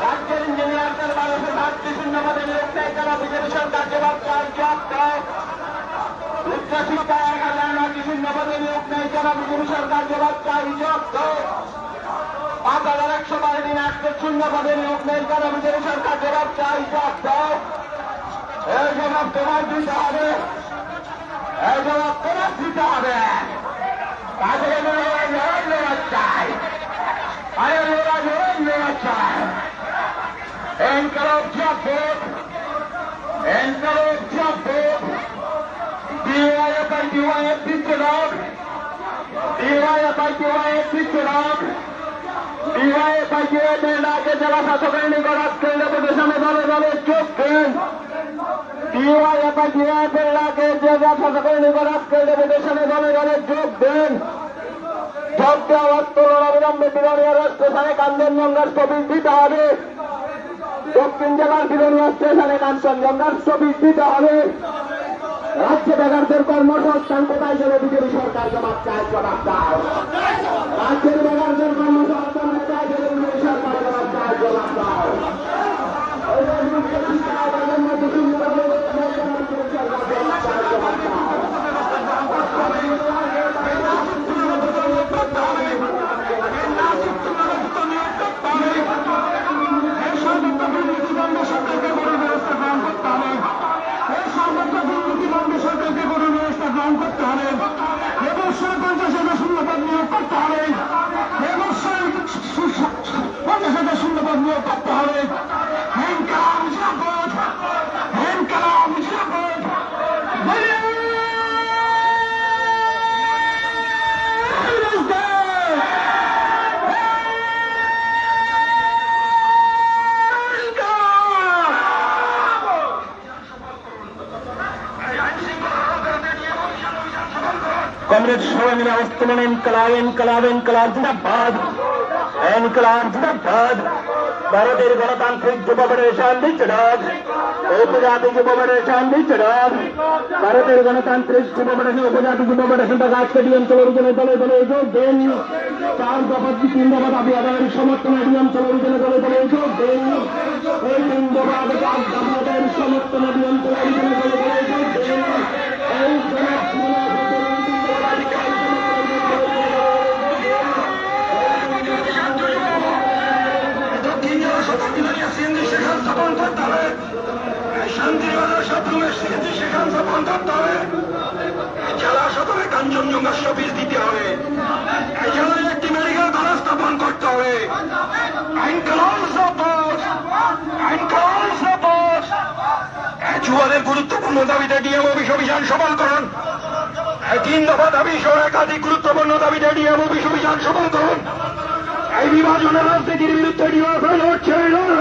রাজ্যের ইঞ্জিনিয়ারদের মানুষের ভাবছি শূন্যপদে নিয়োগ নেই কেন বিজেপি সরকার জবাব চাই জবাব দাও। উচ্চশিক্ষায় ১,০০০ নাকি শূন্যপদে নিয়োগ নেই কেন বিজেপি সরকার জবাব চাই জবাব দাও। ৫,১০০ নাটকের শূন্যপদে নিয়োগ নেই কেন বিজেপি সরকার জবাব চাই জবাব দাও। এই জবাব তোমার দিতে হবে, এই জবাব তোমার দিতে হবে। কাজে লড়াই চাই, আরে লড়াই চাই। ইনকলাব জিন্দাবাদ, ইনকলাব জিন্দাবাদ। ডিওয়াইএফআই জিন্দাবাদ, ডিওয়াইএফআই জিন্দাবাদ। ডিওয়াইএফআই আগে জেলা শাসকের নিকট আজকের ডেপুটেশনে দলে দলে যোগ দেন। ডিওয়াইএফআই আগে জেলা শাসকের নিকট আজকের ডেপুটেশনে দলে দলে যোগ দেন। যোগ দেওয়ার তুলনা অবিলম্বে বিরোধীয় স্টেশনে কাঞ্চনজঙ্ঘার ছবি দিতে হবে। দক্ষিণ জেলার বিরোধীয় স্টেশনে কাঞ্চনজঙ্ঘার ছবি দিতে হবে। রাজ্য বেকারদের কর্মসংস্থান কোথায় গেলে বিজেপি সরকার জবাব চায় জবাব দাও। রাজ্যের বেকারদের কর্মসংস্থান কোথায় গেলে বিজেপি সরকার জবাব চায় জবাব দাও। কংগ্রেস সবাই মিলে অবস্থান ইনকলাব ইনকলাব ইনকলাব জিন্দাবাদ, ইনকলাব জিন্দাবাদ। ভারতের গণতান্ত্রিক যুব ফেডারেশন জিন্দাবাদ, উপজাতি যুব ফেডারেশন জিন্দাবাদ। ভারতের গণতান্ত্রিক যুব ফেডারেশন উপজাতি যুব ফেডারেশন আজকে অঞ্চলের জন্য দলে দলে যোগ দেন। 4 দফা 3 দফা দাবি আদায়ের সমর্থনে অঞ্চলের জন্য দলে দলে যোগ দেন। এই 3 দফা দাবি আদায়ের সমর্থনে অঞ্চলের জন্য দলে দলে যোগ দেন। এই জেলা সদরে কাঞ্চনজঙ্ঘা অফিস দিতে হবে। এই জেলায় একটি মেডিকেল কলেজ স্থাপন করতে হবে। যুবদের গুরুত্বপূর্ণ দাবিতে ডিএম অফিস অভিযান সফল করুন। 3 দফা দাবি সহ একাধিক গুরুত্বপূর্ণ দাবিতে ডিএম অফিস অভিযান সফল করুন। এই বিভাজনের রাজনীতির বিরুদ্ধে ডিওএফআই